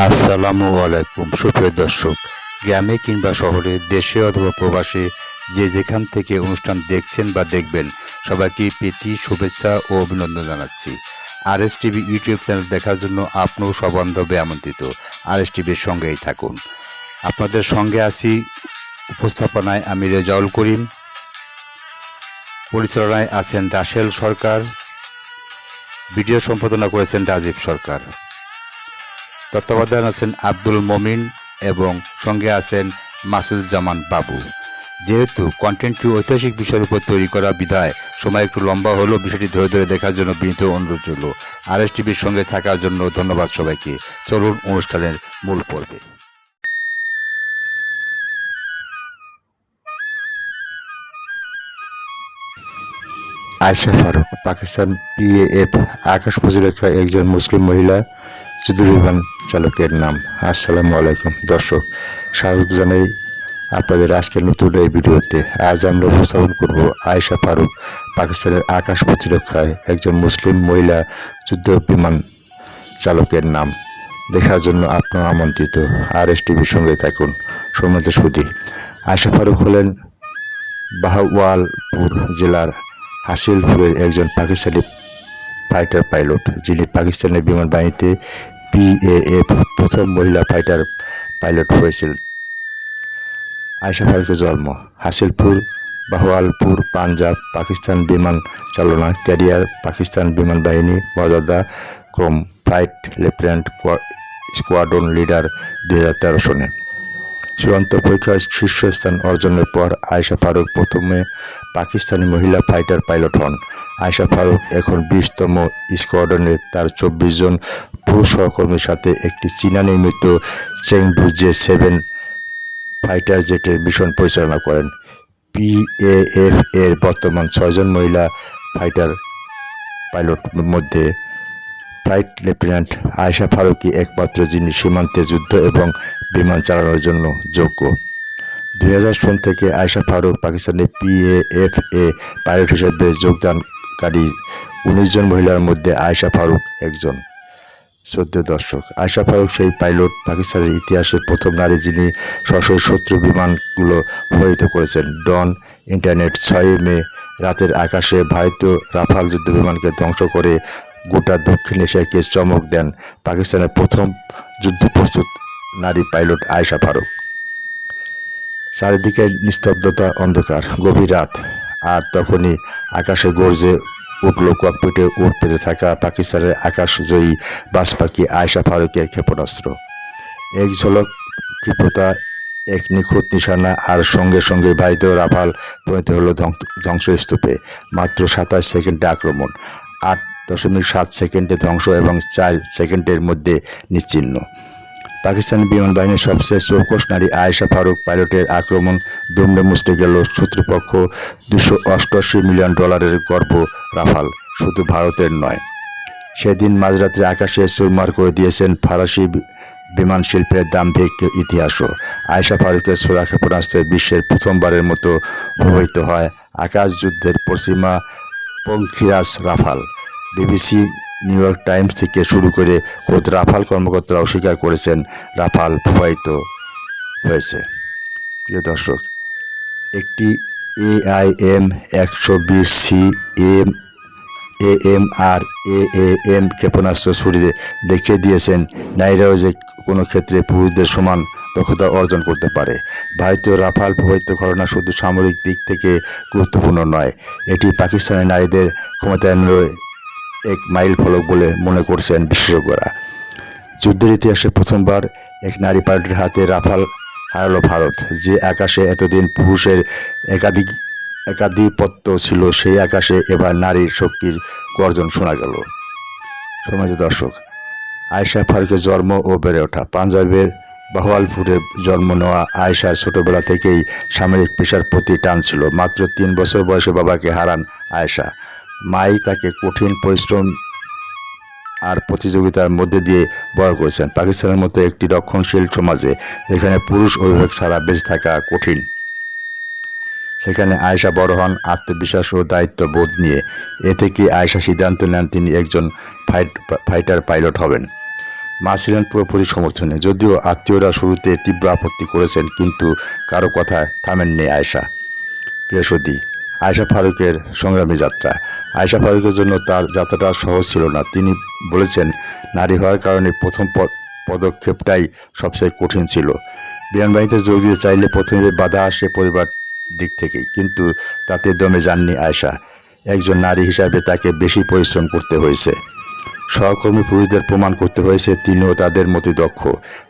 আসসালামু আলাইকুম সুপ্রিয় দর্শক, গ্রামে কিংবা শহরে, দেশে অথবা প্রবাসে, যে যেখান থেকে অনুষ্ঠান দেখছেন বা দেখবেন, সবাইকে প্রীতি শুভেচ্ছা ও অভিনন্দন জানাচ্ছি। আরএস টিভি ইউটিউব চ্যানেল দেখার জন্য আপনিও সবান্ধবে আমন্ত্রিত। আরএস টিভির সঙ্গেই থাকুন। আপনাদের সঙ্গে আছি উপস্থাপনায় আমি রেজাউল করিম, পরিচালনায় আছেন রাসেল সরকার, ভিডিও সম্পাদনা করেছেন রাজীব সরকার, তত্ত্বাবধান আছেন আব্দুল মমিন এবং সঙ্গে আছেন মাসুদুজ্জামান বাবু। যেহেতু কন্টেন্টটি ঐতিহাসিক বিষয়ের উপর তৈরি করা বিধায় সময় একটু লম্বা হলেও বিষয়টি ধরে ধরে দেখার জন্য বিনীত অনুরোধ রইল। আরএস টিভির সঙ্গে থাকার জন্য ধন্যবাদ সবাইকে। চলুন অনুষ্ঠানের মূল পর্বে। আয়েশা ফারুক, পাকিস্তান পিএএফ আকাশ প্রতিরক্ষায় একজন মুসলিম মহিলা যুদ্ধবিমান চালকের নাম। আসসালামু আলাইকুম দর্শক, স্বাগত জানাই আপনাদের আজকের নতুন এই ভিডিওতে। আজ আমরা উপস্থাপন করব আয়েশা ফারুক, পাকিস্তানের আকাশ প্রতিরক্ষায় একজন মুসলিম মহিলা যুদ্ধ বিমান চালকের নাম। দেখার জন্য আপনারা আমন্ত্রিত। আরএস টিভির সঙ্গে থাকুন। সম্মানিত সুধী, আয়েশা ফারুক হলেন বাহওয়ালপুর জেলার হাসিলপুরের একজন পাকিস্তানি ফাইটার পাইলট, যিনি পাকিস্তানের বিমান বাহিনীতে পিএএফ প্রথম মহিলা ফাইটার পাইলট হয়েছিলেন। আয়েশা ফারুকের জন্ম হাসিলপুর, বাহওয়ালপুর, পাঞ্জাব। পাকিস্তান বিমান চালনা ক্যারিয়ার, পাকিস্তান বিমান বাহিনী মর্যাদা ক্রম ফ্লাইট লেফটেন্যান্ট, স্কোয়াড্রন লিডার 2013 সনে। চূড়ান্ত পরীক্ষায় শীর্ষস্থান অর্জনের পর আয়েশা ফারুক প্রথমে পাকিস্তানি মহিলা ফাইটার পাইলট হন। আয়েশা ফারুক এখন 20তম স্কোয়াড্রনের তার 24 জন পুরুষ সহকর্মীর সাথে একটি চীনা নির্মিত চেংদু জে-7 ফাইটার জেটের মিশন পরিচালনা করেন। পিএএফ এর বর্তমান 6 জন মহিলা ফাইটার পাইলট মধ্যে ফ্লাইট লেফটেন্যান্ট আয়েশা ফারুকই একমাত্র যিনি সীমান্তে যুদ্ধ এবং বিমান চালানোর জন্য যোগ্য। 2000 সন থেকে আয়েশা ফারুক পাকিস্তানের পিএএফ এ পাইলট হিসেবে যোগদানকারী 19 জন মহিলার মধ্যে আয়েশা ফারুক একজন। দর্শক, আয়েশা ফারুক সেই পাইলট, পাকিস্তানের ইতিহাসে প্রথম নারী যিনি সশস্ত্র শত্রু বিমানগুলো প্রভাবিত করেছেন। ডন ইন্টারনেট 6 মে রাতের আকাশে ভারতীয় রাফাল যুদ্ধ বিমানকে ধ্বংস করে গোটা দক্ষিণ এশিয়াকে চমক দেন পাকিস্তানের প্রথম যুদ্ধপ্রস্তুত নারী পাইলট আয়েশা ফারুক। চারিদিকে নিস্তব্ধতা, অন্ধকার, গভীর রাত, আর তখনই আকাশে গর্জে উঠল ককপিটে উড় পেতে থাকা পাকিস্তানের আকাশজয়ী বাজ পাখি আয়েশা ফারুকের ক্ষেপণাস্ত্র। এক ঝলক ক্ষিপ্রতা, এক নিখুঁত নিশানা, আর সঙ্গে সঙ্গে ভারতীয় রাফাল পরিণত হলো ধ্বংসস্তূপে। মাত্র 27 সেকেন্ডে আক্রমণ, 8.7 সেকেন্ডে ধ্বংস এবং 4 সেকেন্ডের মধ্যে নিশ্চিহ্ন। পাকিস্তানি বিমান বাহিনীর সবচেয়ে চৌকস নারী আয়েশা ফারুক পাইলটের আক্রমণ দুমড়ে মুচড়ে গেল শত্রুপক্ষ $288 মিলিয়ন গর্ব রাফাল। শুধু ভারতের নয়, সেদিন মাঝরাত্রে আকাশে চুরমার করে দিয়েছেন ফরাসি বিমান শিল্পের দাম্ভিক ইতিহাসও। আয়েশা ফারুকের ছোড়া ক্ষেপণাস্ত্রে বিশ্বের প্রথমবারের মতো ব্যবহৃত হয় আকাশ যুদ্ধের পশ্চিমা পঙ্খিরাজ Rafale. BBC, New York Times থেকে শুরু করে খোদ রাফাল কর্মকর্তারাও স্বীকার করেছেন রাফাল প্রবাহিত হয়েছে। প্রিয় দর্শক, একটি AIM 120C AMR AAM ক্ষেপণাস্ত্র ছুড়ে দেখিয়ে দিয়েছেন নারীরাও যে কোনো ক্ষেত্রে পুরুষদের সমান দক্ষতা অর্জন করতে পারে। ভারতীয় রাফাল প্রবাহিত ঘটনা শুধু সামরিক দিক থেকে গুরুত্বপূর্ণ নয়, এটি পাকিস্তানের নারীদের ক্ষমতায়নের এক মাইল ফলক বলে মনে করছেন বিশেষজ্ঞরা। যুদ্ধের ইতিহাসে প্রথমবার এক নারী পাইলটের হাতে রাফাল হারালো ভারত। যে আকাশে এতদিন পুরুষের একাধিপত্য ছিল, সেই আকাশে এবার নারীর শক্তির গর্জন শোনা গেল। সম্মানিত দর্শক, আয়েশা ফারুকের জন্ম ও বেড়ে ওঠা পাঞ্জাবের বাহওয়ালপুরে জন্ম নেওয়া আয়েশার ছোটবেলা থেকেই সামরিক পেশার প্রতি টান ছিল। মাত্র 3 বছর বয়সে বাবাকে হারান আয়েশা। মাই তাকে কঠিন পরিশ্রম আর প্রতিযোগিতার মধ্যে দিয়ে বড় করেছেন। পাকিস্তানের মতো একটি রক্ষণশীল সমাজে, যেখানে পুরুষ অভিভাবক ছাড়া বেঁচে থাকা কঠিন, সেখানে আয়েশা বড় হন আত্মবিশ্বাস ও দায়িত্ববোধ নিয়ে। এ থেকে আয়েশা সিদ্ধান্ত নেন তিনি একজন ফাইটার পাইলট হবেন। মা ছিলেন পুরোপুরি সমর্থনে, যদিও আত্মীয়রা শুরুতে তীব্র আপত্তি করেছেন, কিন্তু কারো কথায় থামেননি আয়েশা। প্রিয় সুধী, আয়েশা ফারুকের সংগ্রামী যাত্রা। আয়েশা ফারুকের জন্য তার যাত্রাটা সহজ ছিল না। তিনি বলেছেন, নারী হওয়ার কারণে প্রথম পদক্ষেপটাই সবচেয়ে কঠিন ছিল। বিমানবাহিনীতে যোগ দিতে চাইলে প্রথমে বাধা আসে পরিবার দিক থেকেই, কিন্তু তাতে দমে যাননি আয়েশা। একজন নারী হিসাবে তাকে বেশি পরিশ্রম করতে হয়েছে। সহকর্মী পুরুষদের প্রমাণ করতে হয়েছে তিনিও তাদের মতোই দক্ষ।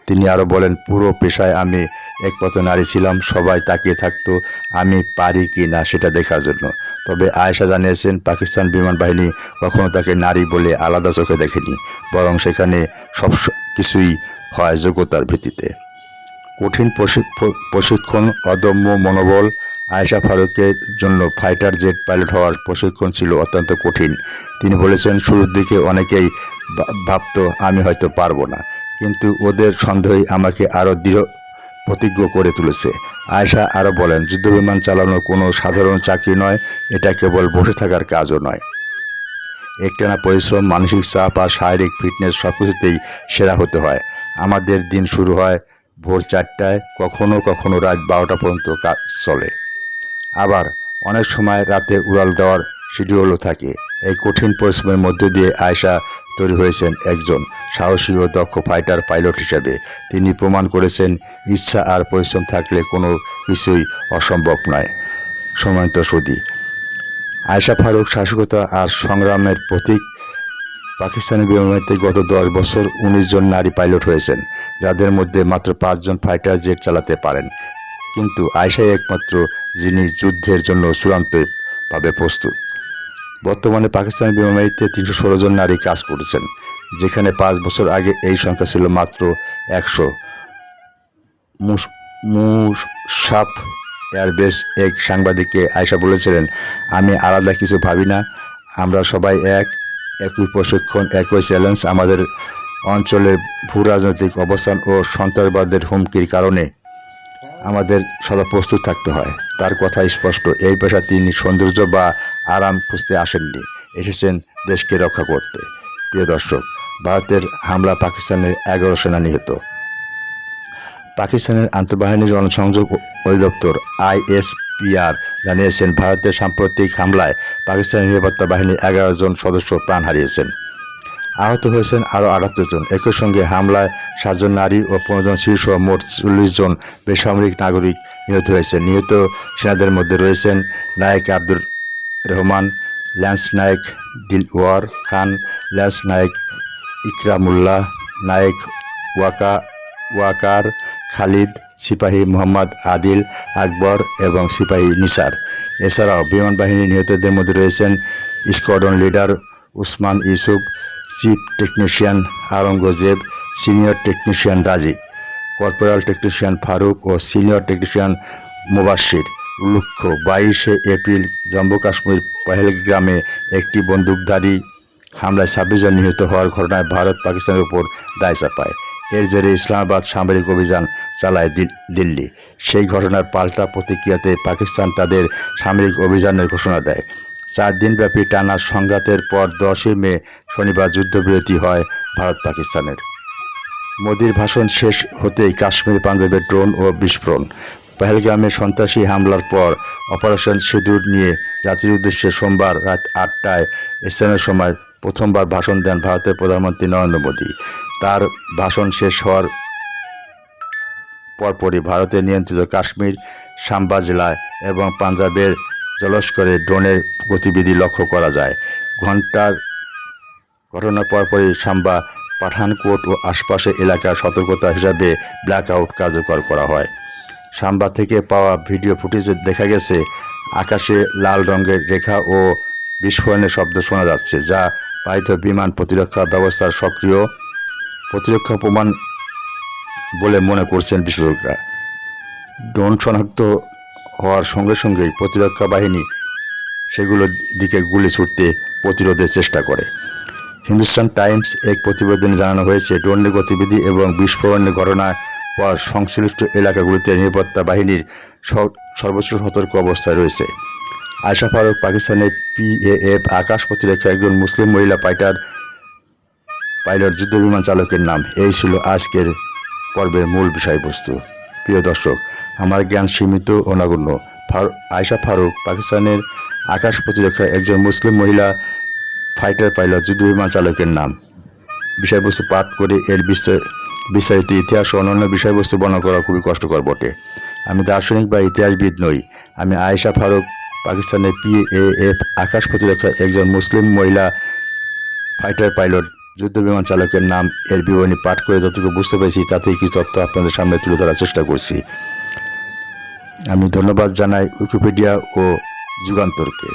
তিনি আরও বলেন, পুরো পেশায় আমি একমাত্র নারী ছিলাম, সবাই তাকিয়ে থাকতো আমি পারি কি না সেটা দেখার জন্য। তবে আয়েশা জানিয়েছেন, পাকিস্তান বিমান বাহিনী কখনো তাকে নারী বলে আলাদা চোখে দেখেনি, বরং সেখানে সব কিছুই হয় যোগ্যতার ভিত্তিতে। কঠিন প্রশিক্ষণ, অদম্য মনোবল। আয়েশা ফারুকের জন্য ফাইটার জেট পাইলট হওয়ার প্রশিক্ষণ ছিল অত্যন্ত কঠিন। তিনি বলেছেন, শুরুর দিকে অনেকেই ভাবতো আমি হয়তো পারবো না, কিন্তু ওদের সন্দেহই আমাকে আরও দৃঢ় প্রতিজ্ঞ করে তুলেছে। আয়েশা আরও বলেন, যুদ্ধবিমান চালানো কোনো সাধারণ চাকরি নয়, এটা কেবল বসে থাকার কাজও নয়। একটানা পরিশ্রম, মানসিক চাপ আর শারীরিক ফিটনেস সবকিছুতেই সেরা হতে হয়। আমাদের দিন শুরু হয় ভোর 4টায়, কখনো কখনো রাত 12টা পর্যন্ত কাজ চলে। আবার অনেক সময় রাতে উড়াল দেওয়ার শিডিউলও থাকে। এই কঠিন পরিশ্রমের মধ্য দিয়ে আয়েশা তৈরি হয়েছেন একজন সাহসী ও দক্ষ ফাইটার পাইলট হিসেবে। তিনি প্রমাণ করেছেন, ইচ্ছা আর পরিশ্রম থাকলে কোনো কিছুই অসম্ভব নয়। সম্মানিত সুধী, আয়েশা ফারুক সাহসিকতা আর সংগ্রামের প্রতীক। পাকিস্তানি বিমানবাহিনীতে গত 10 বছর 19 জন নারী পাইলট হয়েছেন, যাদের মধ্যে মাত্র 5 জন ফাইটার জেট চালাতে পারেন। কিন্তু আয়েশাই একমাত্র যিনি যুদ্ধের জন্য চূড়ান্তভাবে প্রস্তুত। বর্তমানে পাকিস্তানি বিমানবাহিনীতে 316 জন নারী কাজ করছেন, যেখানে 5 বছর আগে এই সংখ্যা ছিল মাত্র 100। মুসাফ এয়ারবেস এক সাংবাদিককে আয়েশা বলেছিলেন, আমি আলাদা কিছু ভাবি না, আমরা সবাই একই প্রশিক্ষণ, একই চ্যালেঞ্জ। আমাদের অঞ্চলের ভূ রাজনৈতিক অবস্থান ও সন্ত্রাসবাদের হুমকির কারণে আমাদের সদা প্রস্তুত থাকতে হয়। তার কথা স্পষ্ট, এই পেশা তিনি সৌন্দর্য বা আরাম খুঁজতে আসেননি, এসেছেন দেশকে রক্ষা করতে। প্রিয় দর্শক, ভারতের হামলা, পাকিস্তানের 11 সেনা নিহত। পাকিস্তানের আন্তঃবাহিনী জনসংযোগ অধিদপ্তর ISPR জানিয়েছেন, ভারতের সাম্প্রতিক হামলায় পাকিস্তানের নিরাপত্তা বাহিনীর 11 জন সদস্য প্রাণ হারিয়েছেন। আহত হয়েছেন আরও 78 জন। একই সঙ্গে হামলায় 7 জন নারী ও 15 জন শিশু মোট 40 জন বেসামরিক নাগরিক নিহত হয়েছেন। নিহত সেনাদের মধ্যে রয়েছেন নায়েক আব্দুর রহমান, ল্যান্স নায়েক দিলওয়ার খান, ল্যান্স নায়েক ইকরামুল্লাহ, নায়েক ওয়াকার খালিদ, সিপাহী মোহাম্মদ আদিল আকবর এবং সিপাহী নিসার। এছাড়াও বিমান বাহিনীর নিহতদের মধ্যে রয়েছেন squadron leader Usman Yusuf, chief technician Aurangzeb, senior technician Rajeev, corporal technician Faruk ও সিনিয়র টেকনিশিয়ান মুবাশির। উল্লেখ্য, 22শে এপ্রিল জম্মু কাশ্মীর পহেলগ্রামে একটি বন্দুকধারী হামলায় 26 জন নিহত হওয়ার ঘটনায় ভারত পাকিস্তানের উপর দায় চাপায়। এর জেরে ইসলামাবাদ সামরিক অভিযান চালায় দিল্লি। সেই ঘটনার পাল্টা প্রতিক্রিয়াতে পাকিস্তান তাদের সামরিক অভিযানের ঘোষণা দেয়। 4 দিনব্যাপী টানা সংঘাতের পর 10 মে শনিবার যুদ্ধবিরতি হয় ভারত পাকিস্তানের। মোদির ভাষণ শেষ হতেই কাশ্মীর পাঞ্জাবে ড্রোন ও বিস্ফোরণ। পহেলগামে সন্ত্রাসী হামলার পর অপারেশন সিঁদুর নিয়ে জাতির উদ্দেশ্যে সোমবার রাত 8টায় স্থানীয় সময় প্রথমবার ভাষণ দেন ভারতের প্রধানমন্ত্রী নরেন্দ্র মোদী। তার ভাষণ শেষ হওয়ার পরপরই ভারতের নিয়ন্ত্রিত কাশ্মীর, সাম্বা জেলায় এবং পাঞ্জাবের জলস্করে ড্রোনের গতিবিধি লক্ষ্য করা যায়। ঘটনার পরপরই সাম্বা, পাঠানকোট ও আশপাশের এলাকার সতর্কতা হিসাবে ব্ল্যাক আউট কার্যকর করা হয়। সাম্বা থেকে পাওয়া ভিডিও ফুটেজে দেখা গেছে, আকাশে লাল রঙের রেখা ও বিস্ফোরণের শব্দ শোনা যাচ্ছে, যা পালিত বিমান প্রতিরক্ষা ব্যবস্থার সক্রিয় প্রতিরক্ষা প্রমাণ বলে মনে করছেন বিশেষজ্ঞরা। ড্রোন শনাক্ত হওয়ার সঙ্গে সঙ্গেই প্রতিরক্ষা বাহিনী সেগুলোর দিকে গুলি ছুটতে প্রতিরোধের চেষ্টা করে। হিন্দুস্তান টাইমস এক প্রতিবেদনে জানানো হয়েছে, ড্রোনের গতিবিধি এবং বিস্ফোরণের ঘটনার পর সংশ্লিষ্ট এলাকাগুলিতে নিরাপত্তা বাহিনীর সর্বোচ্চ সতর্ক অবস্থায় রয়েছে। আয়েশা ফারুক পাকিস্তানের PAF আকাশ প্রতিরক্ষা একজন মুসলিম মহিলা ফাইটার পাইলট যুদ্ধ বিমান চালকের নাম। এই ছিল আজকের পর্বের মূল বিষয়বস্তু। প্রিয় দর্শক, আমার জ্ঞান সীমিত ও নগণ্য। আয়েশা ফারুক পাকিস্তানের আকাশ প্রতিরক্ষার একজন মুসলিম মহিলা ফাইটার পাইলট যুদ্ধ বিমান চালকের নাম। বিষয়বস্তু পাঠ করে এর বিস্তারিত ইতিহাস ও অন্যান্য বিষয়বস্তু বর্ণনা করা খুবই কষ্টকর বটে। আমি দার্শনিক বা ইতিহাসবিদ নই। আমি আয়েশা ফারুক পাকিস্তানের PAF আকাশ প্রতিরক্ষার একজন মুসলিম মহিলা ফাইটার পাইলট যুদ্ধ বিমান চালকের নাম এর বিবরণী পাঠ করে যতটুকু বুঝতে পেরেছি তাতেই কিছু তথ্য আপনাদের সামনে তুলে ধরার চেষ্টা করছি। আমি ধন্যবাদ জানাই উইকিপিডিয়া ও যুগান্তরকে।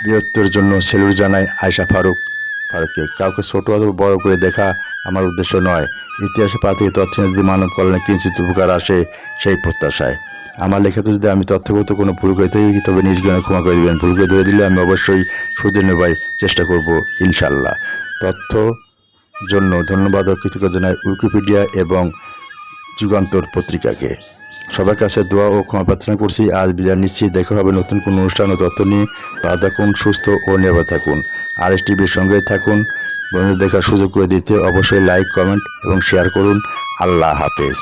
বীরত্বের জন্য সেলুট জানাই আয়েশা ফারুককে। কাউকে ছোট অথবা বড় করে দেখা আমার উদ্দেশ্য নয়। ইতিহাসে প্রাথমিক তথ্য যদি মানব কল্যাণে কিঞ্চিত উপকার আসে সেই প্রত্যাশায়। আমার লেখাতে যদি আমি তথ্যগত কোনো ভুল করে থাকি তবে নিজ জ্ঞানে ক্ষমা করে দেবেন। ভুল করে ধরে দিলে আমি অবশ্যই শুধরে নেবার চেষ্টা করব ইনশাল্লাহ। তথ্য জন্য ধন্যবাদ ও কৃতজ্ঞতা জানাই উইকিপিডিয়া এবং যুগান্তর পত্রিকাকে। সবার কাছে দোয়া ও ক্ষমা প্রার্থনা করছি। আজ বিদায় নিচ্ছি। দেখা হবে নতুন কোনো অনুষ্ঠান ও তথ্য নিয়ে। ভালো থাকুন, সুস্থ ও নিরাপদ থাকুন। RS টিভির সঙ্গেই থাকুন। বন্ধুদের দেখার সুযোগ করে দিতে অবশ্যই লাইক, কমেন্ট এবং শেয়ার করুন। আল্লাহ হাফেজ।